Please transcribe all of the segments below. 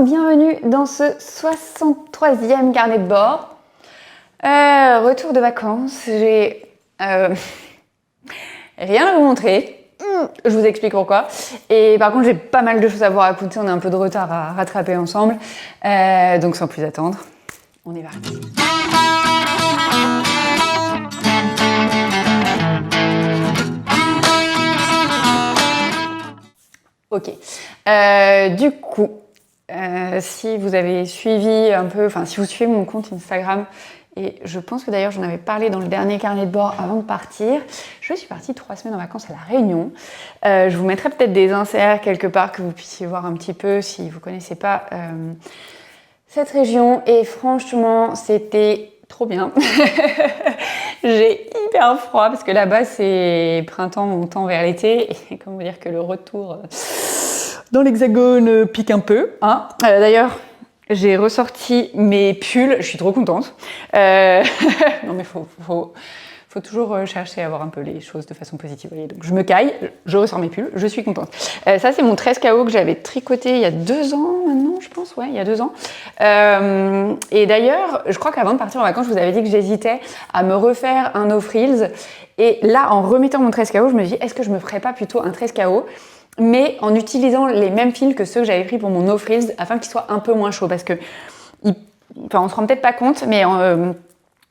Bienvenue dans ce 63e carnet de bord. Retour de vacances, j'ai rien à vous montrer. Je vous explique pourquoi. Et par contre, j'ai pas mal de choses à vous raconter. On a un peu de retard à rattraper ensemble. Donc sans plus attendre, on est parti. Ok. Du coup, si vous avez suivi un peu, enfin si vous suivez mon compte Instagram, et je pense que d'ailleurs j'en avais parlé dans le dernier carnet de bord avant de partir, je suis partie 3 semaines en vacances à La Réunion. Je vous mettrai peut-être des inserts quelque part que vous puissiez voir un petit peu si vous ne connaissez pas cette région. Et franchement, c'était trop bien. J'ai hyper froid parce que là-bas c'est printemps, on tend vers l'été. Et comment dire que le retour dans l'hexagone pique un peu. Hein. D'ailleurs, j'ai ressorti mes pulls, je suis trop contente. Non mais faut toujours chercher à voir un peu les choses de façon positive. Voyez. Donc je me caille, je ressors mes pulls, je suis contente. Ça c'est mon 13 KO que j'avais tricoté il y a 2 ans maintenant, je pense, ouais, il y a 2 ans. Et d'ailleurs, je crois qu'avant de partir en vacances, je vous avais dit que j'hésitais à me refaire un no frills. Et là, en remettant mon 13 KO, je me dis, est-ce que je me ferais pas plutôt un 13 KO mais en utilisant les mêmes fils que ceux que j'avais pris pour mon no frills afin qu'ils soient un peu moins chauds parce que on se rend peut-être pas compte mais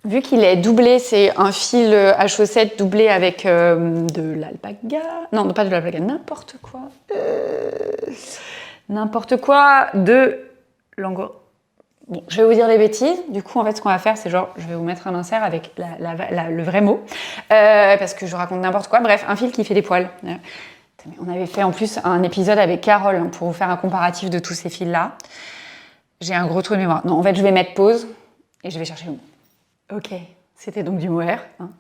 vu qu'il est doublé, c'est un fil à chaussettes doublé avec de l'alpaga, non pas de l'alpaga, n'importe quoi de l'angora. Bon, je vais vous dire des bêtises. Du coup, en fait, ce qu'on va faire, c'est genre, je vais vous mettre un insert avec le vrai mot parce que je raconte n'importe quoi. Bref, un fil qui fait des poils. On avait fait en plus un épisode avec Carole pour vous faire un comparatif de tous ces fils-là. J'ai un gros trou de mémoire. Non, en fait, je vais mettre pause et je vais chercher le mot. Ok, c'était donc du mohair. Hein.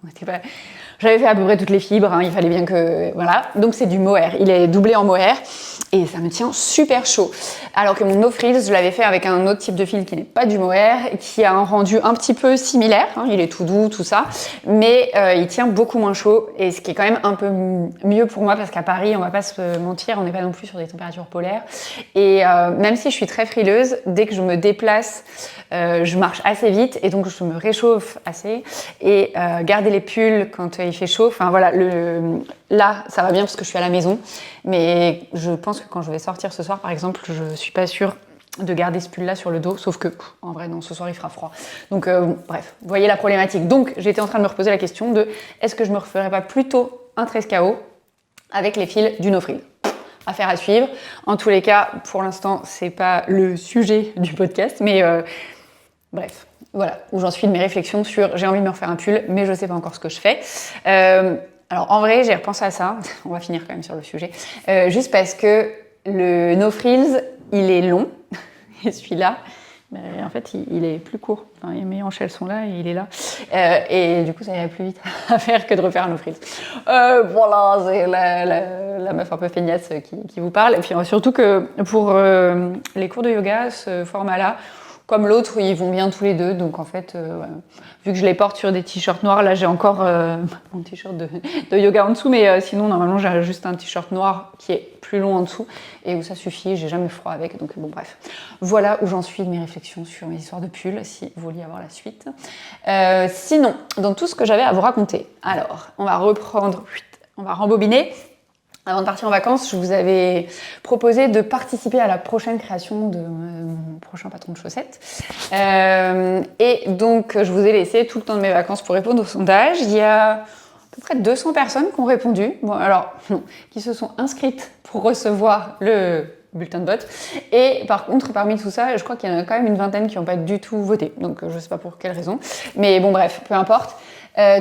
J'avais fait à peu près toutes les fibres, hein. Il fallait bien que... Voilà, donc c'est du mohair. Il est doublé en mohair et ça me tient super chaud. Alors que mon no frills, je l'avais fait avec un autre type de fil qui n'est pas du mohair, qui a un rendu un petit peu similaire. Hein. Il est tout doux, tout ça, mais il tient beaucoup moins chaud et ce qui est quand même un peu mieux pour moi parce qu'à Paris, on va pas se mentir, on n'est pas non plus sur des températures polaires. Et même si je suis très frileuse, dès que je me déplace, je marche assez vite et donc je me réchauffe assez. Et garder les pulls quand il fait chaud, enfin voilà, là ça va bien parce que je suis à la maison, mais je pense que quand je vais sortir ce soir par exemple, je suis pas sûre de garder ce pull là sur le dos, sauf que en vrai non, ce soir il fera froid. Donc bref, vous voyez la problématique. Donc j'étais en train de me reposer la question de est-ce que je me referais pas plutôt un 13 KO avec les fils du no frill. Affaire à suivre. En tous les cas, pour l'instant, c'est pas le sujet du podcast, mais bref. Voilà, où j'en suis de mes réflexions sur j'ai envie de me refaire un pull, mais je sais pas encore ce que je fais. Alors en vrai, j'ai repensé à ça, on va finir quand même sur le sujet, juste parce que le no frills, il est long, et celui-là, en fait, il est plus court. Enfin, mes hanches, elles sont là et il est là. Et du coup, ça irait plus vite à faire que de refaire un no frills. Voilà, c'est la meuf un peu feignasse qui vous parle. Et puis surtout que pour les cours de yoga, ce format-là, comme l'autre, ils vont bien tous les deux. Donc en fait, vu que je les porte sur des t-shirts noirs, là j'ai encore mon t-shirt de yoga en dessous. Mais sinon, normalement, j'ai juste un t-shirt noir qui est plus long en dessous et où ça suffit. J'ai jamais froid avec. Donc bon, bref. Voilà où j'en suis de mes réflexions sur mes histoires de pulls, si vous vouliez avoir la suite. Sinon, dans tout ce que j'avais à vous raconter, alors, on va reprendre, on va rembobiner. Avant de partir en vacances, je vous avais proposé de participer à la prochaine création de mon prochain patron de chaussettes. Et donc, je vous ai laissé tout le temps de mes vacances pour répondre au sondage. Il y a à peu près 200 personnes qui ont répondu. Bon, alors, qui se sont inscrites pour recevoir le bulletin de vote. Et par contre, parmi tout ça, je crois qu'il y en a quand même une vingtaine qui n'ont pas du tout voté. Donc, je ne sais pas pour quelle raison. Mais bon, bref, peu importe.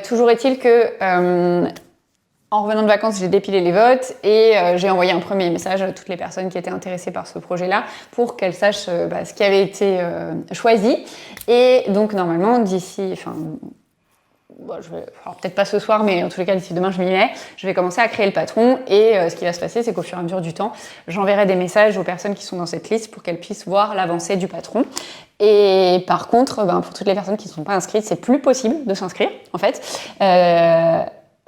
Toujours est-il que... en revenant de vacances, j'ai dépilé les votes et j'ai envoyé un premier message à toutes les personnes qui étaient intéressées par ce projet-là pour qu'elles sachent ce qui avait été choisi. Et donc normalement, d'ici, alors peut-être pas ce soir, mais en tous les cas d'ici demain, je m'y mets, je vais commencer à créer le patron et ce qui va se passer, c'est qu'au fur et à mesure du temps, j'enverrai des messages aux personnes qui sont dans cette liste pour qu'elles puissent voir l'avancée du patron. Et par contre, pour toutes les personnes qui ne sont pas inscrites, c'est plus possible de s'inscrire en fait.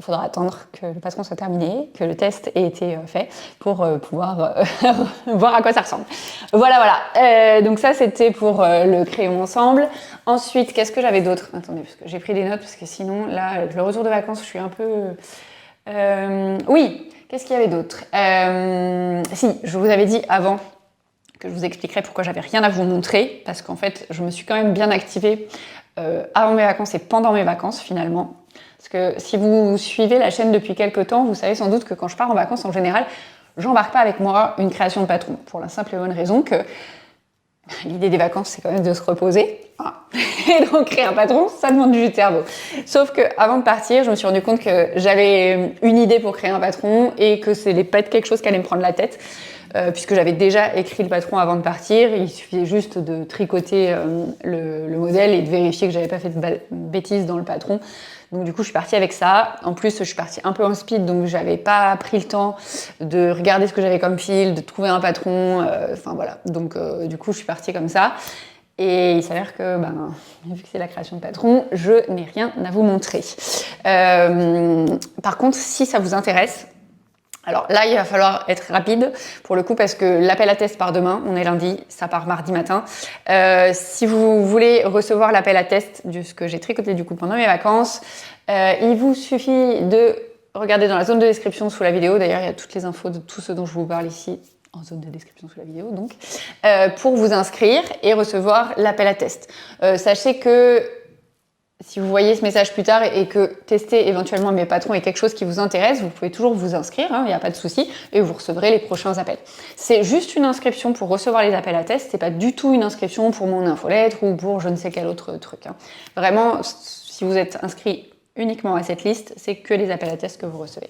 faudra attendre que le patron soit terminé, que le test ait été fait pour pouvoir voir à quoi ça ressemble. Voilà. Donc ça, c'était pour le crayon ensemble. Ensuite, qu'est-ce que j'avais d'autre? Attendez, parce que j'ai pris des notes, parce que sinon, là, avec le retour de vacances, je suis un peu... Oui, qu'est-ce qu'il y avait d'autre? Si, je vous avais dit avant que je vous expliquerai pourquoi j'avais rien à vous montrer, parce qu'en fait, je me suis quand même bien activée avant mes vacances et pendant mes vacances, finalement. Parce que si vous suivez la chaîne depuis quelques temps, vous savez sans doute que quand je pars en vacances, en général, j'embarque pas avec moi une création de patron. Pour la simple et bonne raison que l'idée des vacances, c'est quand même de se reposer. Et donc, créer un patron, ça demande du jus de cerveau. Sauf que avant de partir, je me suis rendu compte que j'avais une idée pour créer un patron et que ce n'allait pas être quelque chose qui allait me prendre la tête. Puisque j'avais déjà écrit le patron avant de partir, il suffisait juste de tricoter le modèle et de vérifier que j'avais pas fait de bêtises dans le patron. Donc du coup, je suis partie avec ça. En plus, je suis partie un peu en speed, donc j'avais pas pris le temps de regarder ce que j'avais comme fil, de trouver un patron. Enfin voilà. Donc du coup, je suis partie comme ça. Et il s'avère que, vu que c'est la création de patron, je n'ai rien à vous montrer. Par contre, si ça vous intéresse, alors là, il va falloir être rapide pour le coup parce que l'appel à test part demain, on est lundi, ça part mardi matin. Si vous voulez recevoir l'appel à test de ce que j'ai tricoté du coup pendant mes vacances, il vous suffit de regarder dans la zone de description sous la vidéo. D'ailleurs, il y a toutes les infos de tout ce dont je vous parle ici en zone de description sous la vidéo, donc, pour vous inscrire et recevoir l'appel à test. Sachez que si vous voyez ce message plus tard et que tester éventuellement mes patrons est quelque chose qui vous intéresse, vous pouvez toujours vous inscrire, il n'y a pas de souci, et vous recevrez les prochains appels. C'est juste une inscription pour recevoir les appels à test, c'est pas du tout une inscription pour mon infolettre ou pour je ne sais quel autre truc. Vraiment, si vous êtes inscrit uniquement à cette liste, c'est que les appels à test que vous recevez.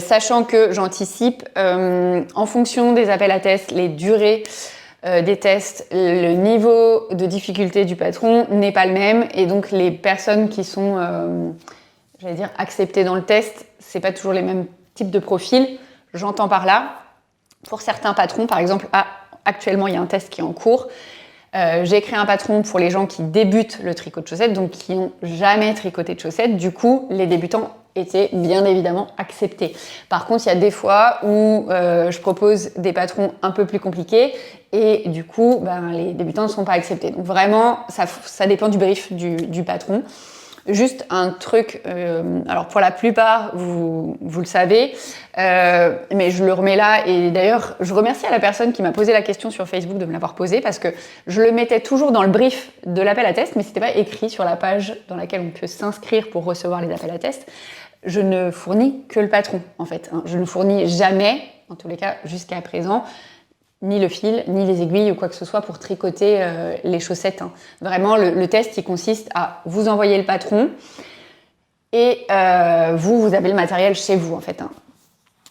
Sachant que j'anticipe, en fonction des appels à test, les durées des tests, le niveau de difficulté du patron n'est pas le même et donc les personnes qui sont, acceptées dans le test, c'est pas toujours les mêmes types de profils. J'entends par là, pour certains patrons, par exemple, actuellement il y a un test qui est en cours. J'ai créé un patron pour les gens qui débutent le tricot de chaussettes, donc qui n'ont jamais tricoté de chaussettes. Du coup, les débutants étaient bien évidemment acceptés. Par contre, il y a des fois où je propose des patrons un peu plus compliqués et du coup, les débutants ne sont pas acceptés. Donc vraiment, ça dépend du brief du patron. Juste un truc, alors pour la plupart, vous le savez, mais je le remets là. Et d'ailleurs, je remercie à la personne qui m'a posé la question sur Facebook de me l'avoir posée parce que je le mettais toujours dans le brief de l'appel à test, mais c'était pas écrit sur la page dans laquelle on peut s'inscrire pour recevoir les appels à test. Je ne fournis que le patron, en fait. Je ne fournis jamais, en tous les cas jusqu'à présent, ni le fil, ni les aiguilles ou quoi que ce soit pour tricoter les chaussettes. Vraiment, le test, il consiste à vous envoyer le patron et vous avez le matériel chez vous, en fait.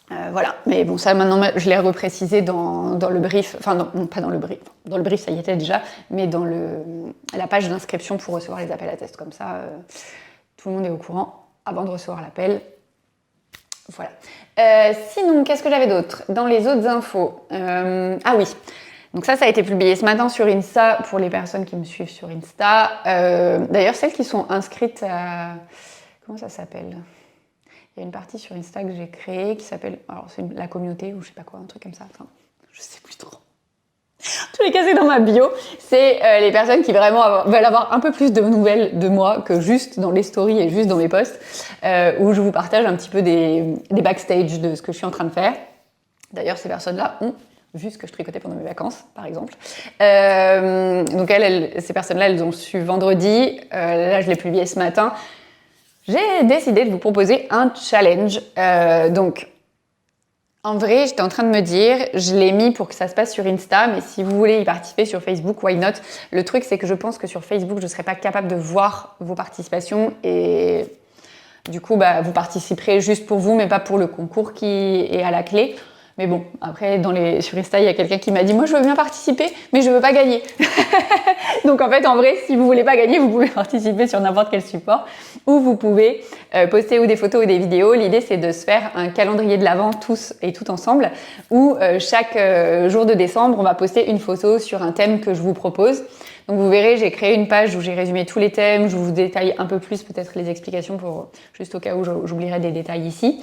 Voilà. Mais bon, ça, maintenant, je l'ai reprécisé dans le brief. Enfin, non, pas dans le brief. Dans le brief, ça y était déjà, mais dans la page d'inscription pour recevoir les appels à test. Comme ça, tout le monde est au courant avant de recevoir l'appel. Voilà. Sinon, qu'est-ce que j'avais d'autre dans les autres infos? Ah oui. Donc ça a été publié ce matin sur Insta pour les personnes qui me suivent sur Insta. D'ailleurs, celles qui sont inscrites à... Comment ça s'appelle? Il y a une partie sur Insta que j'ai créée qui s'appelle... Alors, c'est la communauté ou je sais pas quoi, un truc comme ça. Enfin, je sais plus trop. En tous les cas, c'est dans ma bio. C'est les personnes qui vraiment veulent avoir un peu plus de nouvelles de moi que juste dans les stories et juste dans mes posts, où je vous partage un petit peu des backstage de ce que je suis en train de faire. D'ailleurs, ces personnes-là ont vu ce que je tricotais pendant mes vacances, par exemple. Donc ces personnes-là, elles ont su vendredi. Là, je l'ai publié ce matin. J'ai décidé de vous proposer un challenge. Donc, en vrai, j'étais en train de me dire, je l'ai mis pour que ça se passe sur Insta, mais si vous voulez y participer sur Facebook, why not? Le truc, c'est que je pense que sur Facebook, je ne serais pas capable de voir vos participations et du coup, vous participerez juste pour vous, mais pas pour le concours qui est à la clé. Mais bon, après, sur Insta, il y a quelqu'un qui m'a dit « Moi, je veux bien participer, mais je veux pas gagner. » Donc, en fait, en vrai, si vous voulez pas gagner, vous pouvez participer sur n'importe quel support ou vous pouvez poster ou des photos ou des vidéos. L'idée, c'est de se faire un calendrier de l'Avent tous et tout ensemble où chaque jour de décembre, on va poster une photo sur un thème que je vous propose. Donc vous verrez, j'ai créé une page où j'ai résumé tous les thèmes, je vous détaille un peu plus peut-être les explications pour juste au cas où j'oublierai des détails ici.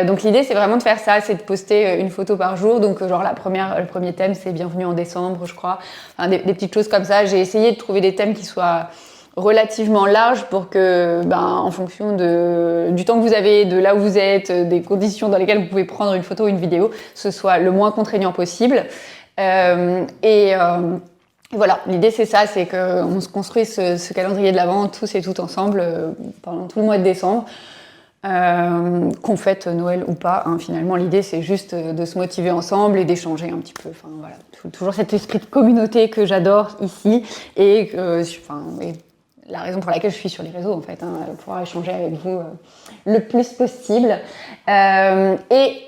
Donc l'idée c'est vraiment de faire ça, c'est de poster une photo par jour. Donc genre le premier thème c'est bienvenue en décembre, je crois. Enfin, des petites choses comme ça. J'ai essayé de trouver des thèmes qui soient relativement large pour que, en fonction du temps que vous avez, de là où vous êtes, des conditions dans lesquelles vous pouvez prendre une photo ou une vidéo, ce soit le moins contraignant possible. Voilà, l'idée c'est ça, c'est qu'on se construit ce calendrier de l'Avent tous et toutes ensemble pendant tout le mois de décembre. Qu'on fête Noël ou pas, hein, finalement l'idée c'est juste de se motiver ensemble et d'échanger un petit peu. Enfin voilà, toujours cet esprit de communauté que j'adore ici et la raison pour laquelle je suis sur les réseaux en fait, hein, pouvoir échanger avec vous le plus possible. Et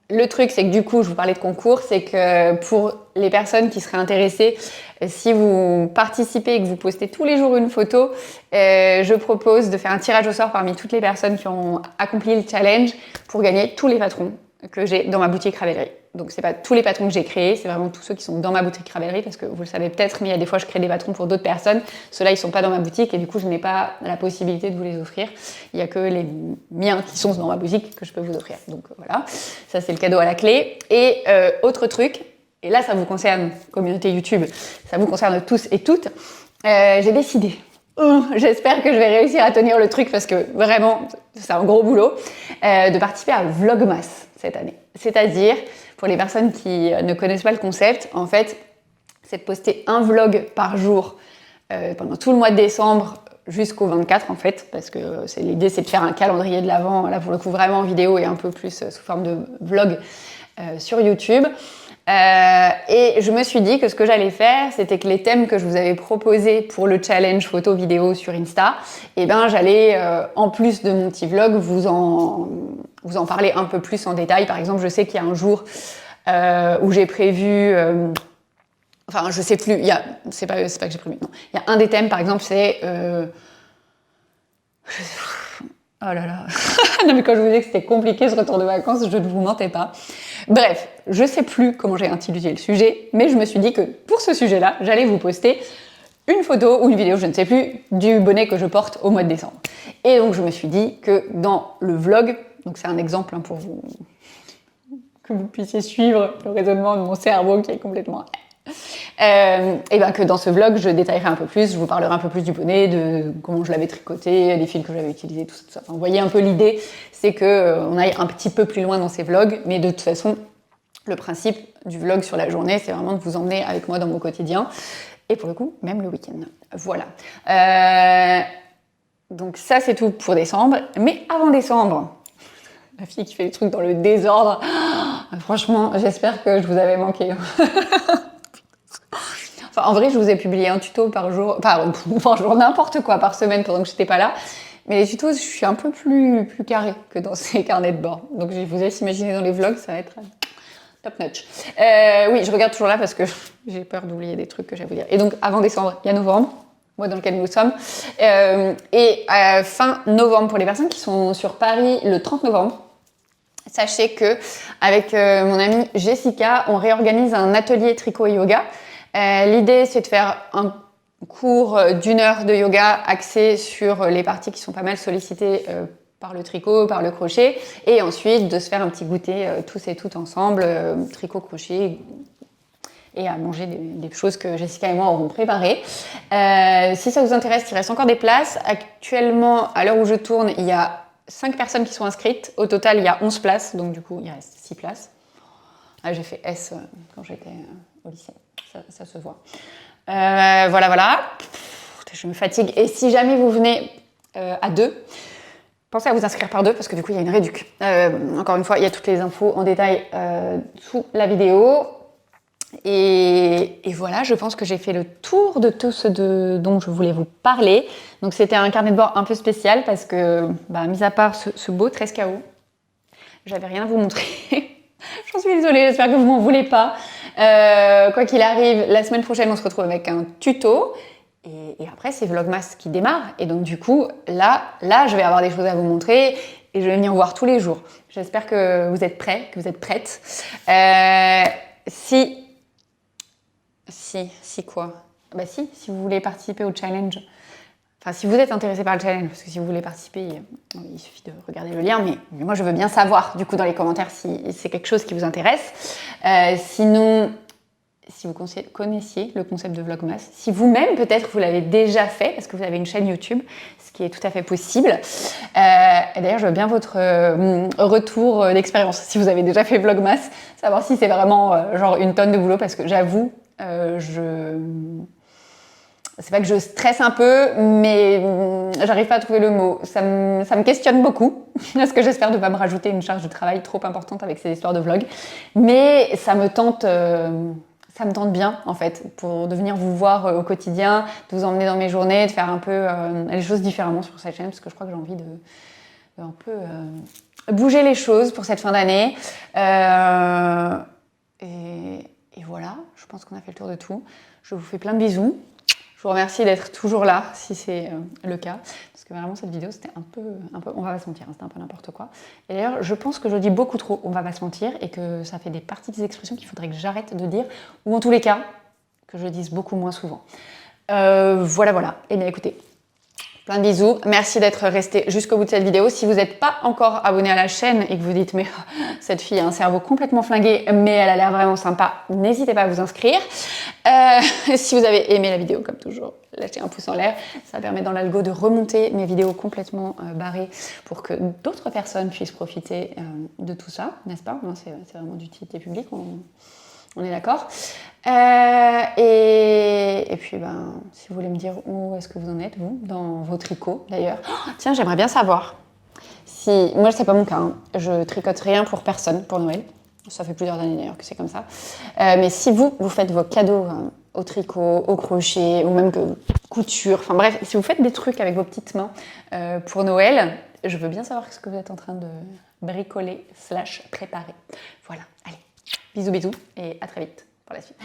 le truc, c'est que du coup, je vous parlais de concours, c'est que pour les personnes qui seraient intéressées, si vous participez et que vous postez tous les jours une photo, je propose de faire un tirage au sort parmi toutes les personnes qui ont accompli le challenge pour gagner tous les patrons que j'ai dans ma boutique Ravelry. Donc c'est pas tous les patrons que j'ai créés, c'est vraiment tous ceux qui sont dans ma boutique Ravelry, parce que vous le savez peut-être, mais il y a des fois je crée des patrons pour d'autres personnes. Ceux-là ils sont pas dans ma boutique et du coup je n'ai pas la possibilité de vous les offrir. Il y a que les miens qui sont dans ma boutique que je peux vous offrir. Donc voilà, ça c'est le cadeau à la clé. Et autre truc, et là ça vous concerne, communauté YouTube, ça vous concerne tous et toutes, j'ai décidé. J'espère que je vais réussir à tenir le truc parce que vraiment c'est un gros boulot, de participer à Vlogmas cette année. C'est-à-dire, pour les personnes qui ne connaissent pas le concept, en fait, c'est de poster un vlog par jour pendant tout le mois de décembre jusqu'au 24 en fait, parce que l'idée c'est de faire un calendrier de l'Avent, là pour le coup vraiment en vidéo et un peu plus sous forme de vlog sur YouTube. Et je me suis dit que ce que j'allais faire, c'était que les thèmes que je vous avais proposés pour le challenge photo vidéo sur Insta, j'allais, en plus de mon petit vlog, vous en parler un peu plus en détail. Par exemple, je sais qu'il y a un jour où j'ai prévu... je sais plus, c'est pas que j'ai prévu, non. Il y a un des thèmes, par exemple, c'est... Oh là là. Non mais quand je vous disais que c'était compliqué ce retour de vacances, je ne vous mentais pas. Bref, je sais plus comment j'ai introduit le sujet, mais je me suis dit que pour ce sujet-là, j'allais vous poster une photo ou une vidéo, je ne sais plus, du bonnet que je porte au mois de décembre. Et donc je me suis dit que dans le vlog, donc c'est un exemple pour vous, que vous puissiez suivre le raisonnement de mon cerveau qui est complètement... que dans ce vlog, je détaillerai un peu plus, je vous parlerai un peu plus du bonnet, de comment je l'avais tricoté, les fils que j'avais utilisés, tout ça. Enfin, vous voyez un peu l'idée, c'est qu'on aille un petit peu plus loin dans ces vlogs, mais de toute façon, le principe du vlog sur la journée, c'est vraiment de vous emmener avec moi dans mon quotidien, et pour le coup, même le week-end. Voilà. Donc ça, c'est tout pour décembre. Mais avant décembre, la fille qui fait les trucs dans le désordre, franchement, j'espère que je vous avais manqué. Enfin, en vrai, je vous ai publié un tuto par jour, par jour, n'importe quoi, par semaine pendant que j'étais pas là. Mais les tutos, je suis un peu plus carré que dans ces carnets de bord. Donc, je vous laisse imaginer dans les vlogs, ça va être top notch. Oui, je regarde toujours là parce que j'ai peur d'oublier des trucs que j'ai à vous dire. Et donc, avant décembre, il y a novembre, mois dans lequel nous sommes. Fin novembre, pour les personnes qui sont sur Paris le 30 novembre, sachez que avec mon amie Jessica, on réorganise un atelier tricot et yoga. L'idée, c'est de faire un cours d'1 heure de yoga axé sur les parties qui sont pas mal sollicitées par le tricot, par le crochet, et ensuite de se faire un petit goûter tous et toutes ensemble, tricot, crochet, et à manger des choses que Jessica et moi aurons préparées. Si ça vous intéresse, il reste encore des places. Actuellement, à l'heure où je tourne, il y a 5 personnes qui sont inscrites. Au total, il y a 11 places, donc du coup, il reste 6 places. J'ai fait S quand j'étais au lycée, ça se voit. Voilà. Je me fatigue. Et si jamais vous venez à 2, pensez à vous inscrire par 2 parce que du coup, il y a une réduc. Encore une fois, il y a toutes les infos en détail sous la vidéo. Et voilà, je pense que j'ai fait le tour de tout ce dont je voulais vous parler. Donc, c'était un carnet de bord un peu spécial parce que, mis à part ce beau 13 KO, j'avais rien à vous montrer. J'en suis désolée, j'espère que vous m'en voulez pas. Quoi qu'il arrive, la semaine prochaine, on se retrouve avec un tuto. Et après, c'est Vlogmas qui démarre. Et donc, du coup, là, je vais avoir des choses à vous montrer. Et je vais venir voir tous les jours. J'espère que vous êtes prêts, que vous êtes prêtes. Si quoi ? Bah si vous voulez participer au challenge, enfin si vous êtes intéressé par le challenge, parce que si vous voulez participer, il suffit de regarder le lien, mais moi je veux bien savoir du coup dans les commentaires si c'est quelque chose qui vous intéresse. Sinon, si vous connaissiez le concept de Vlogmas, si vous-même peut-être vous l'avez déjà fait, parce que vous avez une chaîne YouTube, ce qui est tout à fait possible. Et d'ailleurs, je veux bien votre retour d'expérience, si vous avez déjà fait Vlogmas, savoir si c'est vraiment genre une tonne de boulot, parce que j'avoue, c'est pas que je stresse un peu, mais j'arrive pas à trouver le mot. Ça me questionne beaucoup, parce que j'espère ne pas me rajouter une charge de travail trop importante avec ces histoires de vlog. Mais ça me tente bien, en fait, pour de venir vous voir au quotidien, de vous emmener dans mes journées, de faire un peu les choses différemment sur cette chaîne, parce que je crois que j'ai envie de un peu bouger les choses pour cette fin d'année. Et voilà, je pense qu'on a fait le tour de tout. Je vous fais plein de bisous. Je vous remercie d'être toujours là, si c'est le cas. Parce que vraiment, cette vidéo, c'était un peu, on va pas se mentir, c'était un peu n'importe quoi. Et d'ailleurs, je pense que je dis beaucoup trop, on va pas se mentir, et que ça fait des parties des expressions qu'il faudrait que j'arrête de dire, ou en tous les cas, que je dise beaucoup moins souvent. Voilà. Et bien écoutez, plein de bisous. Merci d'être resté jusqu'au bout de cette vidéo. Si vous n'êtes pas encore abonné à la chaîne et que vous dites mais cette fille a un cerveau complètement flingué mais elle a l'air vraiment sympa, n'hésitez pas à vous inscrire. Si vous avez aimé la vidéo, comme toujours, lâchez un pouce en l'air. Ça permet dans l'algo de remonter mes vidéos complètement barrées pour que d'autres personnes puissent profiter de tout ça, n'est-ce pas? C'est vraiment d'utilité publique. On est d'accord. Et puis, si vous voulez me dire où est-ce que vous en êtes, vous, dans vos tricots, d'ailleurs. Oh, tiens, j'aimerais bien savoir si... Moi, c'est pas mon cas. Hein. Je tricote rien pour personne pour Noël. Ça fait plusieurs années, d'ailleurs, que c'est comme ça. Mais si vous faites vos cadeaux au tricot, au crochet, ou même couture, enfin bref, si vous faites des trucs avec vos petites mains pour Noël, je veux bien savoir ce que vous êtes en train de bricoler / préparer. Voilà, allez. Bisous et à très vite pour la suite.